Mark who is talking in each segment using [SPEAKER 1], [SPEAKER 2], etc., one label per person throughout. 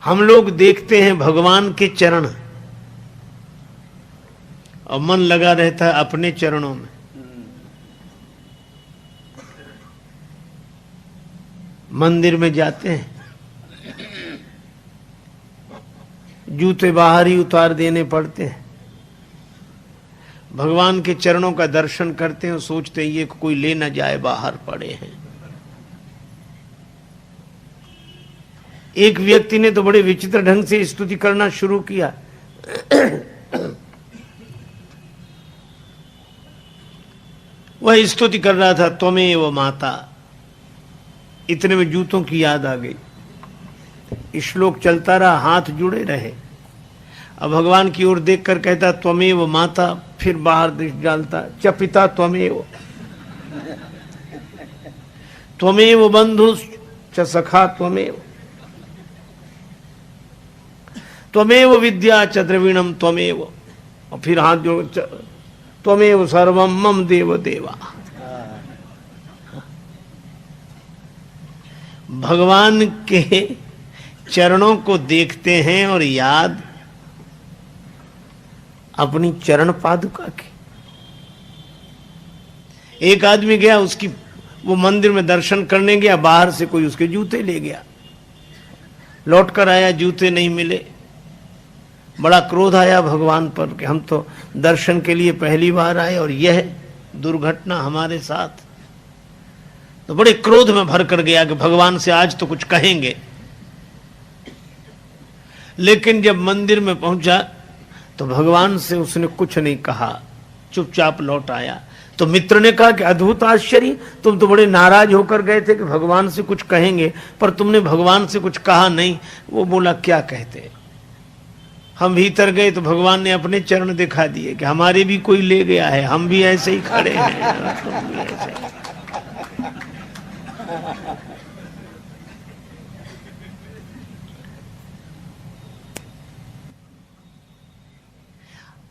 [SPEAKER 1] हम लोग देखते हैं भगवान के चरण और मन लगा रहता है अपने चरणों में। मंदिर में जाते हैं, जूते बाहर ही उतार देने पड़ते हैं। भगवान के चरणों का दर्शन करते हैं, सोचते हैं ये कोई ले ना जाए, बाहर पड़े हैं। एक व्यक्ति ने तो बड़े विचित्र ढंग से स्तुति करना शुरू किया। वह स्तुति कर रहा था, त्वमेव माता। इतने में जूतों की याद आ गई। श्लोक चलता रहा, हाथ जुड़े रहे। अब भगवान की ओर देखकर कहता त्वमेव माता, फिर बाहर दृष्टि डालता, च पिता त्वमेव, त्वमेव बंधु च सखा त्वमेव, त्वमेव विद्या च द्रविणम त्वमेव, और फिर हाथ जोड़ त्वमेव सर्वम मम देव देवा। भगवान के चरणों को देखते हैं और याद अपनी चरण पादुका की। एक आदमी गया, उसकी वो मंदिर में दर्शन करने गया, बाहर से कोई उसके जूते ले गया, लौट कर आया, जूते नहीं मिले। बड़ा क्रोध आया भगवान पर कि हम तो दर्शन के लिए पहली बार आए और यह दुर्घटना हमारे साथ। तो बड़े क्रोध में भर कर गया कि भगवान से आज तो कुछ कहेंगे। लेकिन जब मंदिर में पहुंचा तो भगवान से उसने कुछ नहीं कहा, चुपचाप लौट आया। तो मित्र ने कहा कि अद्भुत आश्चर्य, तुम तो बड़े नाराज होकर गए थे कि भगवान से कुछ कहेंगे, पर तुमने भगवान से कुछ कहा नहीं। वो बोला क्या कहते। हम भीतर गए तो भगवान ने अपने चरण दिखा दिए कि हमारे भी कोई ले गया है, हम भी ऐसे ही खड़े हैं, तुम भी ऐसे।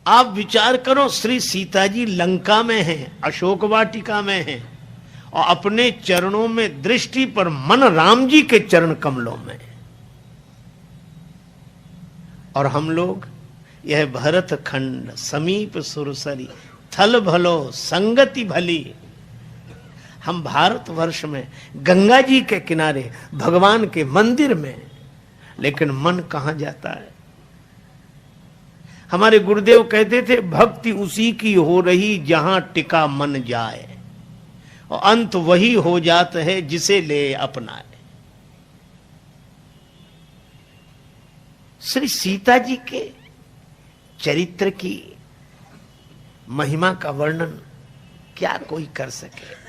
[SPEAKER 1] आप विचार करो, श्री सीता जी लंका में हैं, अशोक वाटिका में हैं, और अपने चरणों में दृष्टि पर मन राम जी के चरण कमलों में। और हम लोग यह भरत खंड समीप सुरसरी थल भलो संगति भली। हम भारतवर्ष में गंगा जी के किनारे भगवान के मंदिर में, लेकिन मन कहां जाता है। हमारे गुरुदेव कहते थे भक्ति उसी की हो रही जहां टिका मन जाए, और अंत वही हो जाता है जिसे ले अपनाए। श्री सीता जी के चरित्र की महिमा का वर्णन क्या कोई कर सके।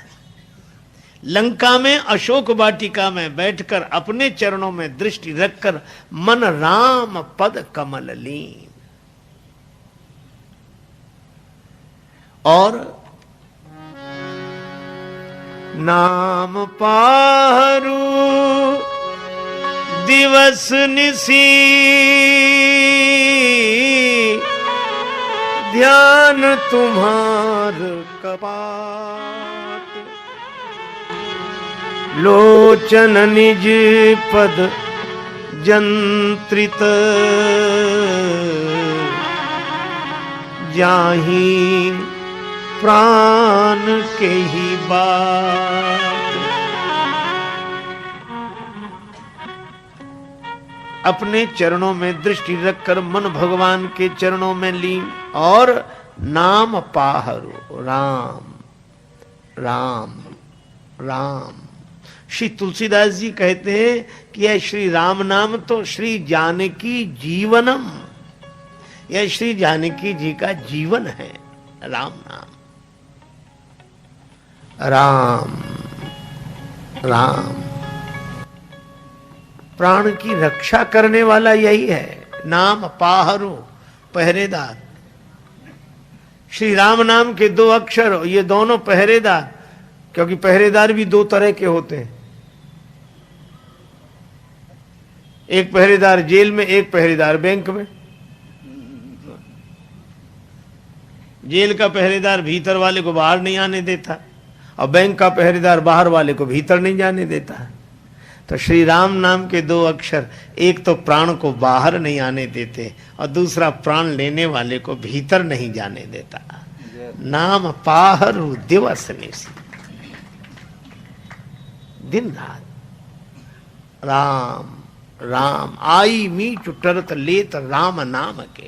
[SPEAKER 1] लंका में अशोक वाटिका में बैठकर अपने चरणों में दृष्टि रखकर मन राम पद कमल लीन। और नाम पाहरू दिवस निसी ध्यान तुम्हार कपाट, लोचन निज पद जंत्रित जाहि प्राण के ही बात। अपने चरणों में दृष्टि रखकर मन भगवान के चरणों में लीन, और नाम पाहरो राम राम राम। श्री तुलसीदास जी कहते हैं कि यह श्री राम नाम तो श्री जानकी जीवनम, यह श्री जानकी जी का जीवन है। राम नाम, राम राम, प्राण की रक्षा करने वाला यही है। नाम पाहरो, पहरेदार। श्री राम नाम के दो अक्षर, ये दोनों पहरेदार, क्योंकि पहरेदार भी दो तरह के होते हैं। एक पहरेदार जेल में, एक पहरेदार बैंक में। जेल का पहरेदार भीतर वाले को बाहर नहीं आने देता, और बैंक का पहरेदार बाहर वाले को भीतर नहीं जाने देता है। तो श्री राम नाम के दो अक्षर, एक तो प्राण को बाहर नहीं आने देते और दूसरा प्राण लेने वाले को भीतर नहीं जाने देता। नाम पाहर दिवस निसी, दिन रात राम राम आई मीठ टरत लेत राम नाम के।